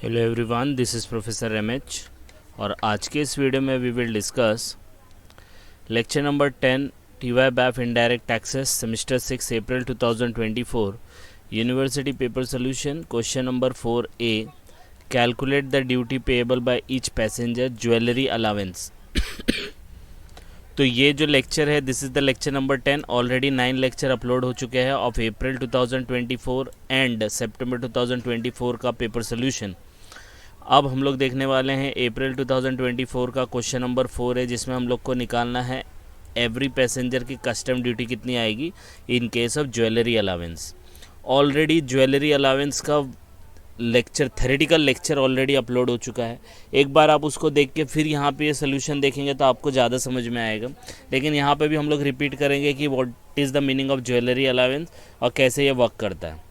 Hello everyone, this is professor M H और आज के इस वीडियो में we will discuss lecture number 10 TY BAF indirect taxes semester 6 April 2024 university paper solution question number 4A calculate the duty payable by each passenger jewellery allowance. तो ये जो lecture है this is the lecture number 10। Already 9 lecture upload हो चुके हैं of April 2024 and सितंबर 2024 का paper solution. अब हम लोग देखने वाले हैं अप्रैल 2024 का क्वेश्चन नंबर 4 है, जिसमें हम लोग को निकालना है एवरी पैसेंजर की कस्टम ड्यूटी कितनी आएगी in case of jewellery allowance. Already jewellery allowance का lecture theoretical lecture already upload हो चुका है। एक बार आप उसको देख के फिर यहाँ पे ये सोल्यूशन देखेंगे तो आपको ज़्यादा समझ में आएगा। लेकिन यहाँ पे भी हम लोग रिपीट करेंगे कि what is the meaning of jewellery allowance और कैसे ये वर्क करता है।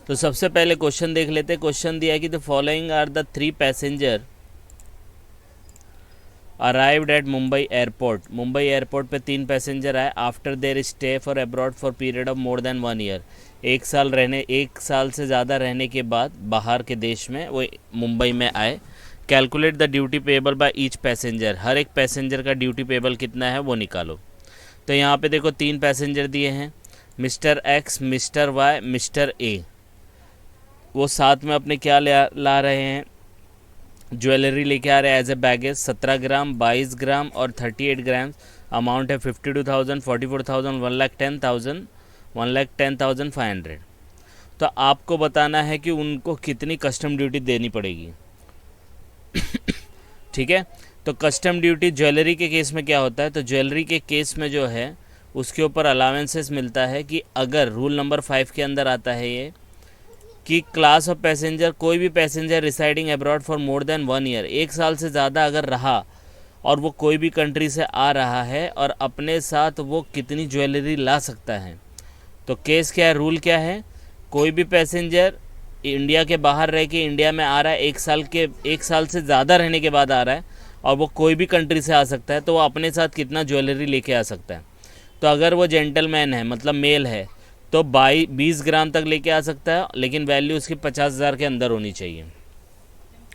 तो सबसे पहले क्वेश्चन देख लेते हैं। क्वेश्चन दिया है कि the following are the 3 passenger arrived at Mumbai airport. Mumbai airport पे 3 पैसेंजर आए after their stay for abroad for period of more than 1 year. एक साल से ज़्यादा रहने के बाद बाहर के देश में वो मुंबई में आए। Calculate the duty payable by each passenger. हर एक पैसेंजर का ड्यूटी पेएबल कितना है वो निकालो। तो यहाँ पे देखो 3 पैसेंजर दिए हैं, mister X, mister Y, mister A. वो साथ में अपने क्या ला रहे हैं, ज्वेलरी लेके आ रहे हैं एज ए बैगेज। 17 ग्राम, 22 ग्राम और 38 ग्राम। अमाउंट है 52,000, 44,000, 1,10,000, 1,10,500। तो आपको बताना है कि उनको कितनी कस्टम ड्यूटी देनी पड़ेगी। ठीक है, तो कस्टम ड्यूटी ज्वेलरी के केस में क्या होता है, तो ज्वेलरी के केस में जो है उसके ऊपर अलावेंसेस मिलता है कि अगर रूल नंबर 5 के अंदर आता है ये कि क्लास ऑफ पैसेंजर, कोई भी passenger residing abroad for more than 1 year, 1 साल से ज़्यादा अगर रहा और वो कोई भी कंट्री से आ रहा है और अपने साथ वो कितनी ज्वेलरी ला सकता है। तो केस क्या है, रूल क्या है, कोई भी पैसेंजर इंडिया के बाहर रह के इंडिया में आ रहा है, 1 साल से ज़्यादा रहने के बाद आ रहा है और वो कोई भी कंट्री से आ सकता है, तो वो अपने साथ कितना ज्वेलरी लेके आ सकता है। तो अगर वो जेंटलमैन है, मतलब मेल है, तो 20 ग्राम तक लेके आ सकता है, लेकिन वैल्यू उसकी 50,000 के अंदर होनी चाहिए।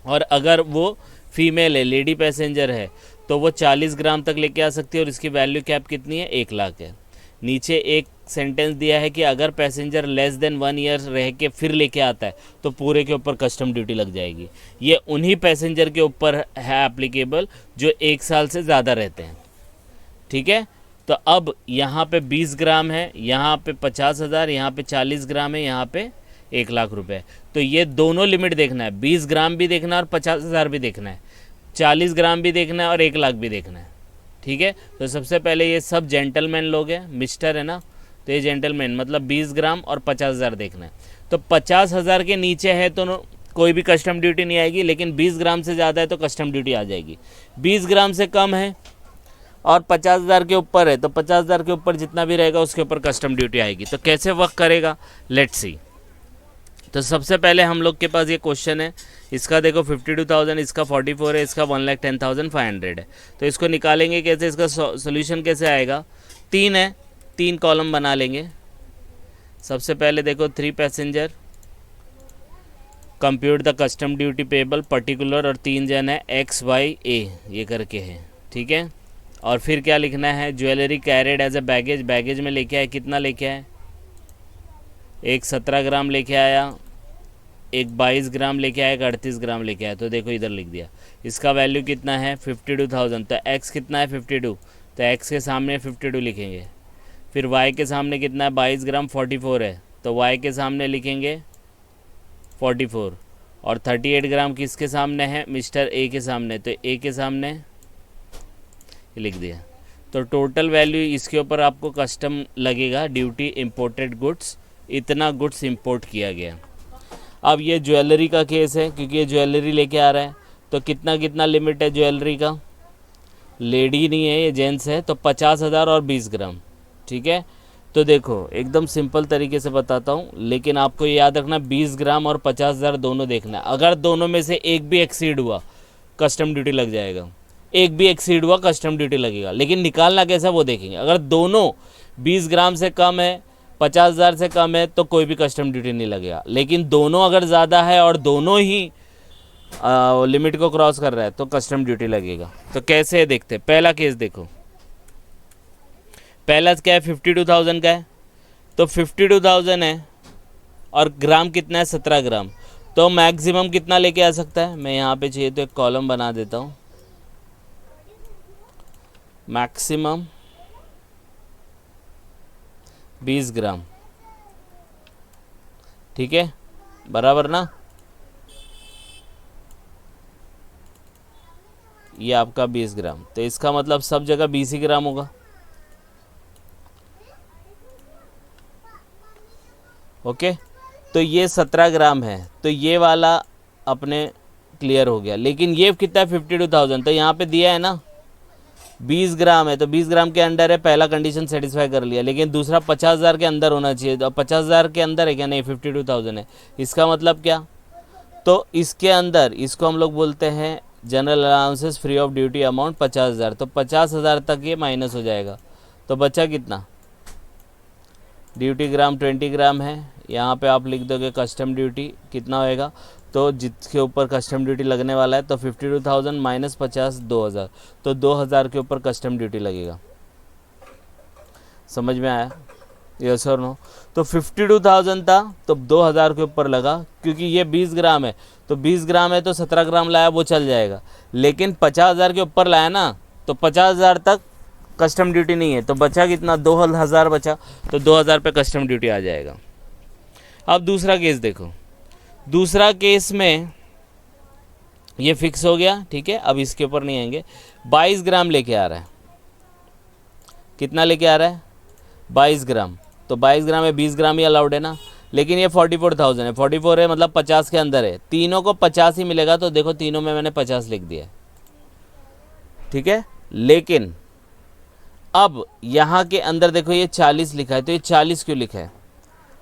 और अगर वो फीमेल है, लेडी पैसेंजर है, तो वो 40 ग्राम तक लेके आ सकती है और इसकी वैल्यू कैप कितनी है, 1 लाख है। नीचे एक सेंटेंस दिया है कि अगर पैसेंजर लेस देन 1 ईयर रह के फिर लेके आता है तो पूरे के ऊपर कस्टम ड्यूटी लग जाएगी। ये उन्हीं पैसेंजर के ऊपर है एप्लीकेबल जो 1 साल से ज़्यादा रहते हैं। ठीक है, तो अब यहाँ पे 20 ग्राम है, यहाँ पे 50,000, यहाँ पे 40 ग्राम है, यहाँ पे 1 लाख रुपए। तो ये दोनों लिमिट देखना है, 20 ग्राम भी देखना है और 50,000 भी देखना है, 40 ग्राम भी देखना है और 1 लाख भी देखना है। ठीक है, तो सबसे पहले ये सब जेंटलमैन लोग हैं, मिस्टर है ना, तो ये जेंटलमैन मतलब 20 ग्राम और 50,000 देखना है। तो 50,000 के नीचे है तो कोई भी कस्टम ड्यूटी नहीं आएगी, लेकिन 20 ग्राम से ज़्यादा है तो कस्टम ड्यूटी आ जाएगी। 20 ग्राम से कम है और 50,000 के ऊपर है तो 50,000 के ऊपर जितना भी रहेगा उसके ऊपर कस्टम ड्यूटी आएगी। तो कैसे वर्क करेगा, लेट्स सी। तो सबसे पहले हम लोग के पास ये क्वेश्चन है, इसका देखो 52,000, इसका 44 है, इसका 1,10,500 है। तो इसको निकालेंगे कैसे, इसका सोल्यूशन कैसे आएगा, 3 है, 3 कॉलम बना लेंगे। सबसे पहले देखो 3 passenger, compute the custom duty payable particular, और 3 जन है एक्स वाई ए ये करके है। ठीक है, और फिर क्या लिखना है, jewellery carried as a baggage. Baggage में लेके आए, कितना लेके आए, एक 17 ग्राम लेके आया, एक 22 ग्राम लेके आया, एक 38 ग्राम लेके आया। तो देखो इधर लिख दिया, इसका वैल्यू कितना है 52,000। तो एक्स कितना है 52, तो एक्स के सामने 52 लिखेंगे। फिर वाई के सामने कितना है 22 ग्राम 44 है, तो वाई के सामने लिखेंगे 44। और 38 ग्राम किसके सामने है, मिस्टर ए के सामने, तो ए के सामने लिख दिया। तो टोटल वैल्यू इसके ऊपर आपको कस्टम लगेगा ड्यूटी इंपोर्टेड गुड्स, इतना गुड्स इंपोर्ट किया गया। अब ये ज्वेलरी का केस है, क्योंकि ये ज्वेलरी लेके आ रहा है, तो कितना कितना लिमिट है ज्वेलरी का, लेडी नहीं है ये जेंट्स है, तो 50,000 और 20 ग्राम। ठीक है, तो देखो एकदम सिंपल तरीके से बताता हूँ, लेकिन आपको ये याद रखना 20 ग्राम और 50,000 दोनों देखना है। अगर दोनों में से एक भी एक्सीड हुआ कस्टम ड्यूटी लग जाएगा, एक भी एक्सीड हुआ कस्टम ड्यूटी लगेगा। लेकिन निकालना कैसा वो देखेंगे। अगर दोनों 20 ग्राम से कम है 50,000 से कम है तो कोई भी कस्टम ड्यूटी नहीं लगेगा, लेकिन दोनों अगर ज़्यादा है और दोनों ही लिमिट को क्रॉस कर रहा है तो कस्टम ड्यूटी लगेगा। तो कैसे है देखते हैं। पहला केस देखो, पहला क्या है 52,000 का है, तो 52,000 है और ग्राम कितना है 17 ग्राम, तो मैक्सिमम कितना लेके आ सकता है। मैं यहाँ पे चाहिए तो एक कॉलम बना देता हूँ, मैक्सिमम 20 ग्राम, ठीक है, बराबर ना। ये आपका 20 ग्राम, तो इसका मतलब सब जगह 20 ही ग्राम होगा। ओके, तो ये 17 ग्राम है, तो ये वाला अपने क्लियर हो गया। लेकिन ये कितना है 52,000, तो यहाँ पे दिया है ना 20 ग्राम है, तो 20 ग्राम के अंडर है, पहला कंडीशन सेटिस्फाई कर लिया। लेकिन दूसरा 50,000 के अंदर होना चाहिए, तो 50,000 के अंदर है क्या, नहीं 52,000 है। इसका मतलब क्या, तो इसके अंदर इसको हम लोग बोलते हैं general allowances free of duty amount 50,000, तो 50,000 तक ये माइनस हो जाएगा। तो बचा कितना, ड्यूटी ग्राम 20 ग्राम है, यहाँ पे आप लिख दोगे कस्टम ड्यूटी कितना होएगा, तो जिसके ऊपर कस्टम ड्यूटी लगने वाला है, तो 52,000 माइनस 50 2,000, तो 2,000 के ऊपर कस्टम ड्यूटी लगेगा। समझ में आया, यस और नो। तो 52,000 था तो 2,000 के ऊपर लगा, क्योंकि ये 20 ग्राम है, तो 20 ग्राम है तो 17 ग्राम लाया वो चल जाएगा। लेकिन 50,000 के ऊपर लाया ना, तो 50,000 तक कस्टम ड्यूटी नहीं है, तो बचा कितना 2,000 बचा, तो 2,000 पे कस्टम ड्यूटी आ जाएगा। अब दूसरा केस देखो, दूसरा केस में ये फिक्स हो गया, ठीक है, अब इसके ऊपर नहीं आएंगे। 22 ग्राम लेके आ रहा है, कितना लेके आ रहा है 22 ग्राम, तो 22 ग्राम में 20 ग्राम ही अलाउड है ना। लेकिन ये 44,000 है, 44 है मतलब 50 के अंदर है, तीनों को 50 ही मिलेगा, तो देखो तीनों में मैंने 50 लिख दिया, ठीक है। लेकिन अब यहाँ के अंदर देखो ये 40 लिखा है, तो ये 40 क्यों लिखा है।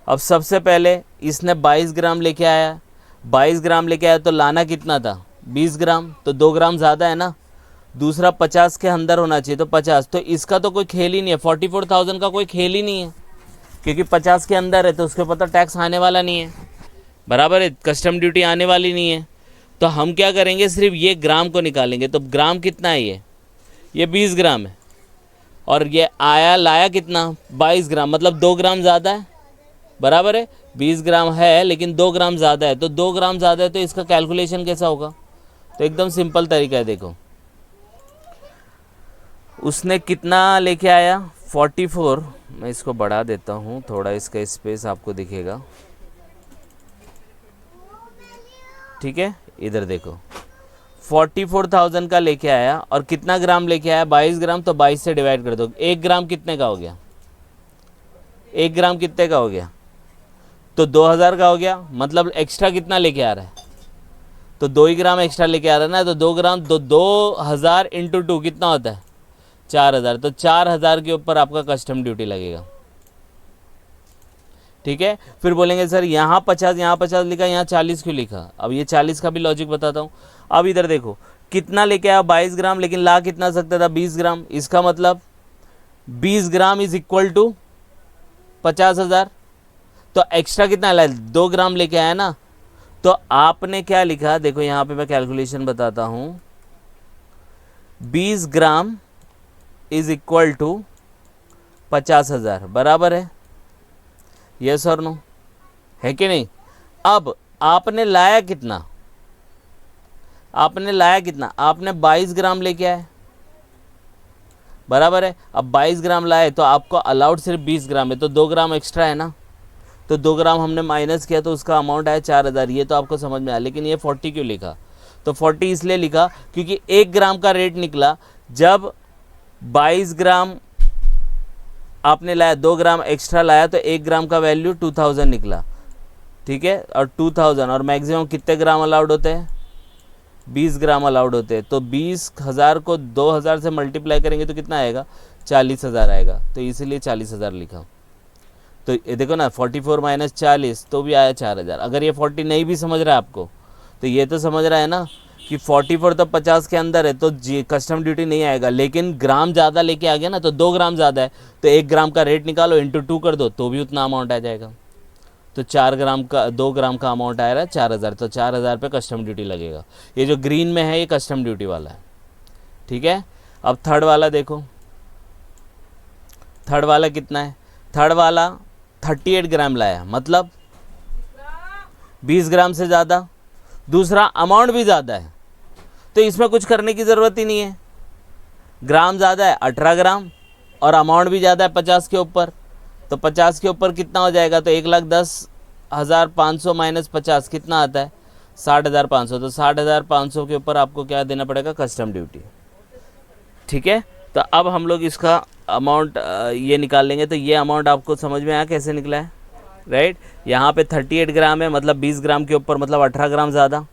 अब सबसे पहले इसने 22 ग्राम लेके आया, 22 ग्राम लेके आया, तो लाना कितना था 20 ग्राम, तो 2 ग्राम ज़्यादा है ना। दूसरा 50 के अंदर होना चाहिए, तो 50, तो इसका तो कोई खेल ही नहीं है, 44,000 का कोई खेल ही नहीं है, क्योंकि 50 के अंदर है, तो उसके ऊपर तो टैक्स आने वाला नहीं है, बराबर है, कस्टम ड्यूटी आने वाली नहीं है। तो हम क्या करेंगे, सिर्फ ये ग्राम को निकालेंगे। तो ग्राम कितना है, ये 20 ग्राम है, और ये आया लाया कितना 22 ग्राम, मतलब 2 ग्राम ज़्यादा है, बराबर है। 20 ग्राम है लेकिन 2 ग्राम ज़्यादा है, तो 2 ग्राम ज़्यादा है, तो इसका कैलकुलेशन कैसा होगा। तो एकदम सिंपल तरीका है, देखो उसने कितना लेके आया 44, मैं इसको बढ़ा देता हूँ थोड़ा, इसका स्पेस आपको दिखेगा, ठीक है। इधर देखो 44,000 का लेके आया, और कितना ग्राम लेके आया 22 ग्राम, तो 22 से डिवाइड कर दो। 1 ग्राम कितने का हो गया, 1 ग्राम कितने का हो गया, तो 2,000 का हो गया। मतलब एक्स्ट्रा कितना लेके आ रहा है, तो 2 ही ग्राम एक्स्ट्रा लेके आ रहा है ना, तो 2 ग्राम, तो 2,000 इंटू 2 कितना होता है 4,000, तो 4,000 के ऊपर आपका कस्टम ड्यूटी लगेगा, ठीक है। फिर बोलेंगे सर यहाँ 50 लिखा, यहाँ 40 क्यों लिखा। अब ये 40 का भी लॉजिक बताता हूँ। अब इधर देखो कितना लेके आया 22 ग्राम, लेकिन ला कितना सकता था 20 ग्राम, इसका मतलब 20 ग्राम इज इक्वल टू 50,000, तो एक्स्ट्रा कितना लाया 2 ग्राम लेके आया ना। तो आपने क्या लिखा, देखो यहाँ पे मैं कैलकुलेशन बताता हूँ, 20 ग्राम इज इक्वल टू 50,000, बराबर है, यस और नो, है कि नहीं। अब आपने लाया कितना, आपने 22 ग्राम लेके आए, बराबर है। अब 22 ग्राम लाए, तो आपको अलाउड सिर्फ 20 ग्राम है, तो 2 ग्राम एक्स्ट्रा है ना, तो 2 ग्राम हमने माइनस किया, तो उसका अमाउंट आया 4,000। ये तो आपको समझ में आया। लेकिन ये 40 क्यों लिखा, तो 40 इसलिए लिखा क्योंकि 1 ग्राम का रेट निकला, जब 22 ग्राम आपने लाया, 2 ग्राम एक्स्ट्रा लाया, तो 1 ग्राम का वैल्यू 2,000 निकला, ठीक है। और 2,000 और मैक्सिमम कितने ग्राम अलाउड होते हैं 20 ग्राम अलाउड होते हैं, तो 20,000 को 2,000 से मल्टीप्लाई करेंगे तो कितना आएगा 40,000 आएगा, तो इसीलिए 40,000 लिखा। तो ये देखो ना 44 माइनस 40 तो भी आया 4,000। अगर ये 40 नहीं भी समझ रहा है आपको, तो ये तो समझ रहा है ना कि 44 तो 50 के अंदर है तो कस्टम ड्यूटी नहीं आएगा, लेकिन ग्राम ज़्यादा लेके आ गया ना, तो 2 ग्राम ज़्यादा है तो 1 ग्राम का रेट निकालो, इंटू 2 कर दो तो भी उतना अमाउंट आ जाएगा। तो 4 ग्राम का 2 ग्राम का अमाउंट आ रहा है 4000, तो 4000 पे कस्टम ड्यूटी लगेगा। ये जो ग्रीन में है ये कस्टम ड्यूटी वाला है, ठीक है। अब थर्ड वाला देखो, थर्ड वाला कितना है, थर्ड वाला 38 ग्राम लाया, मतलब 20 ग्राम से ज़्यादा, दूसरा अमाउंट भी ज़्यादा है, तो इसमें कुछ करने की ज़रूरत ही नहीं है। ग्राम ज़्यादा है 18 ग्राम और अमाउंट भी ज़्यादा है 50 के ऊपर, तो 50 के ऊपर कितना हो जाएगा, तो 1,10,500 माइनस 50 कितना आता है 60,500, तो 60,500 के ऊपर आपको क्या देना पड़ेगा, कस्टम ड्यूटी, ठीक है। तो अब हम लोग इसका अमाउंट ये निकाल लेंगे, तो ये अमाउंट आपको समझ में आया कैसे निकला है, राइट। यहाँ पे 38 ग्राम है, मतलब 20 ग्राम के ऊपर मतलब 18 ग्राम ज़्यादा,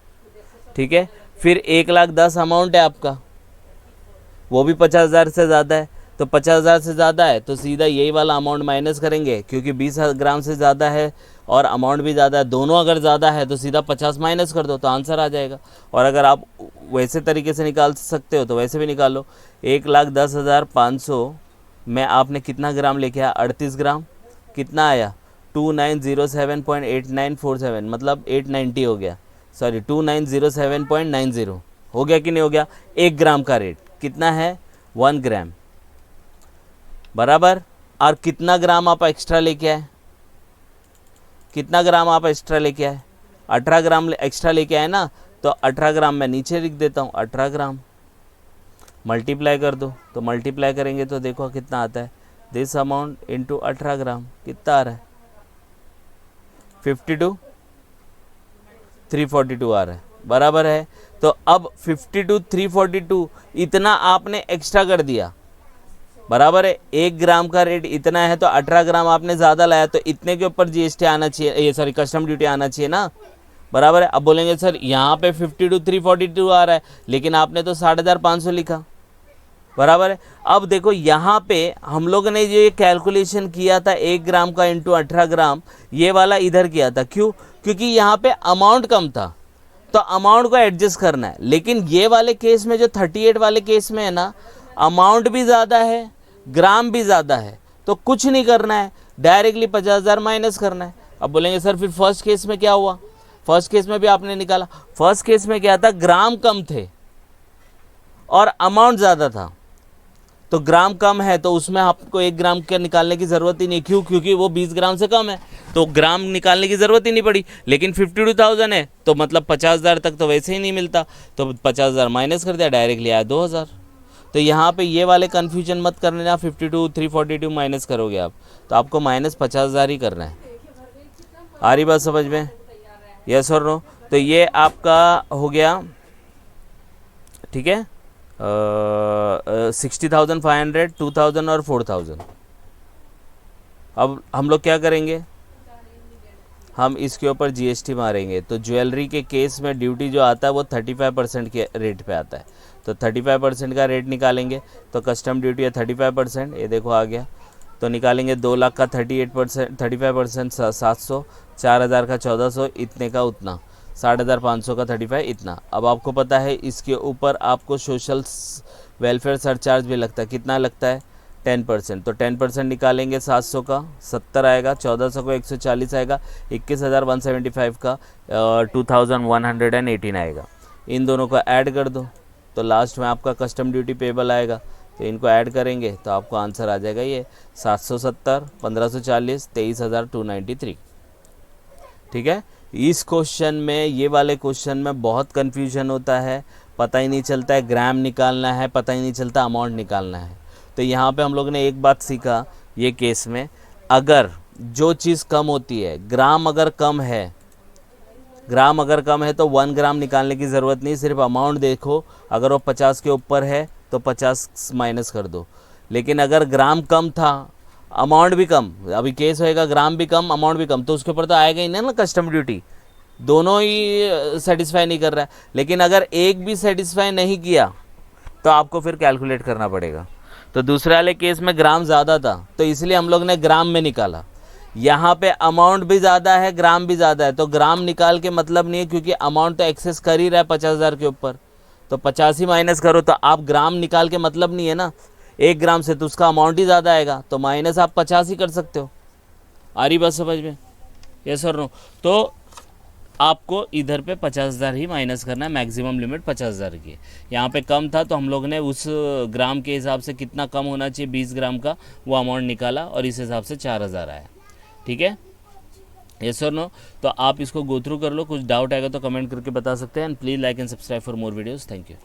ठीक है। फिर 1,10,000 अमाउंट है आपका, वो भी 50,000 से ज़्यादा है, तो 50,000 से ज़्यादा है तो सीधा यही वाला अमाउंट माइनस करेंगे, क्योंकि 20 ग्राम से ज़्यादा है और अमाउंट भी ज़्यादा है, दोनों अगर ज़्यादा है तो सीधा 50 माइनस कर दो तो आंसर आ जाएगा। और अगर आप वैसे तरीके से निकाल सकते हो तो वैसे भी निकालो। 1,10,500 में आपने कितना ग्राम लेके आया, 38 ग्राम, कितना आया 2907.8947, मतलब 890 हो गया, सॉरी 2907.90 हो गया कि नहीं हो गया। 1 ग्राम का रेट कितना है 1 ग्राम बराबर, और कितना ग्राम आप एक्स्ट्रा लेके आए, कितना ग्राम आप एक्स्ट्रा लेके आए, 18 ग्राम एक्स्ट्रा लेके आए ना, तो 18 ग्राम मैं नीचे लिख देता हूँ, 18 ग्राम मल्टीप्लाई कर दो, तो मल्टीप्लाई करेंगे तो देखो कितना आता है, दिस अमाउंट इंटू 18 ग्राम कितना आ रहा है 52,342 आ रहा है, बराबर है। तो अब 52,342 इतना आपने एक्स्ट्रा कर दिया, बराबर है। 1 ग्राम का रेट इतना है तो 18 ग्राम आपने ज़्यादा लाया, तो इतने के ऊपर जीएसटी आना चाहिए, ये सॉरी कस्टम ड्यूटी आना चाहिए ना, बराबर है। अब बोलेंगे सर यहाँ पे 52,342 आ रहा है, लेकिन आपने तो 60,500 लिखा, बराबर है। अब देखो यहाँ पे हम लोग ने जो ये कैलकुलेशन किया था 1 ग्राम का इंटू 18 ग्राम, ये वाला इधर किया था, क्यों, क्योंकि यहाँ पे अमाउंट कम था तो अमाउंट को एडजस्ट करना है। लेकिन ये वाले केस में जो 38 वाले केस में है ना, अमाउंट भी ज़्यादा है ग्राम भी ज़्यादा है, तो कुछ नहीं करना है, डायरेक्टली 50,000 माइनस करना है। अब बोलेंगे सर फिर फर्स्ट केस में क्या हुआ, फर्स्ट केस में भी आपने निकाला, फर्स्ट केस में क्या था, ग्राम कम थे और अमाउंट ज़्यादा था, तो ग्राम कम है तो उसमें आपको 1 ग्राम का निकालने की ज़रूरत ही नहीं, क्यों, क्योंकि वो 20 ग्राम से कम है तो ग्राम निकालने की ज़रूरत ही नहीं पड़ी। लेकिन 52,000 है तो मतलब 50,000 तक तो वैसे ही नहीं मिलता, तो 50,000 माइनस कर दिया, डायरेक्टली आया 2,000। तो यहाँ पे ये वाले कन्फ्यूजन मत करने ना, 52,342 माइनस करोगे आप तो आपको माइनस 50,000 ही करना है। आ रही बात समझ में, यस और नो। तो ये आपका हो गया, ठीक है, 60,500, 2,000 और 4,000। अब हम लोग क्या करेंगे, हम इसके ऊपर जीएसटी मारेंगे। तो ज्वेलरी के केस में ड्यूटी जो आता है वो 35% के रेट पे आता है, तो 35% का रेट निकालेंगे, तो कस्टम ड्यूटी है 35%, ये देखो आ गया। तो निकालेंगे 2 लाख का 38%, 35% 700, 4,000 का 1,400, इतने का उतना, 60,500 का 35 इतना। अब आपको पता है इसके ऊपर आपको सोशल वेलफेयर सरचार्ज भी लगता है, कितना लगता है 10%, तो 10% निकालेंगे 700 का 70 आएगा, 1,400 को 140 आएगा, 21,175 का 2,118 आएगा। इन दोनों को ऐड कर दो तो लास्ट में आपका कस्टम ड्यूटी पेबल आएगा, तो इनको ऐड करेंगे तो आपको आंसर आ जाएगा ये 770, 1,540, 23,293, ठीक है। इस क्वेश्चन में, ये वाले क्वेश्चन में बहुत कन्फ्यूजन होता है, पता ही नहीं चलता है ग्राम निकालना है, पता ही नहीं चलता अमाउंट निकालना है। तो यहाँ पे हम लोग ने एक बात सीखा, ये केस में अगर जो चीज़ कम होती है, ग्राम अगर कम है, ग्राम अगर कम है तो 1 ग्राम निकालने की ज़रूरत नहीं, सिर्फ अमाउंट देखो, अगर वो 50 के ऊपर है तो 50 माइनस कर दो। लेकिन अगर ग्राम कम था अमाउंट भी कम, अभी केस होएगा ग्राम भी कम अमाउंट भी कम, तो उसके ऊपर तो आएगा ही ना कस्टम ड्यूटी, दोनों ही सेटिस्फाई नहीं कर रहा है। लेकिन अगर एक भी सेटिस्फाई नहीं किया तो आपको फिर कैलकुलेट करना पड़ेगा। तो दूसरे वाले केस में ग्राम ज़्यादा था तो इसलिए हम लोग ने ग्राम में निकाला, यहाँ पे अमाउंट भी ज़्यादा है, ग्राम भी ज़्यादा है, तो ग्राम निकाल के मतलब नहीं है, क्योंकि अमाउंट तो एक्सेस कर ही रहा है 50,000 के ऊपर, तो 50 ही माइनस करो, तो आप ग्राम निकाल के मतलब नहीं है ना, 1 ग्राम से तो उसका अमाउंट ही ज़्यादा आएगा, तो माइनस आप 50 ही कर सकते हो। आ रही बात समझ में? यस और नो? तो आपको इधर पे 50,000 ही माइनस करना है, मैक्सिमम लिमिट 50,000 की है। यहाँ पे कम था तो हम लोग ने उस ग्राम के हिसाब से कितना कम होना चाहिए 20 ग्राम का, वो अमाउंट निकाला और इस हिसाब से 4,000 आया। ठीक है, यस और नो? तो आप इसको गो थ्रू कर लो, कुछ डाउट आएगा तो कमेंट करके बता सकते हैं। And please like and subscribe for more videos. Thank you.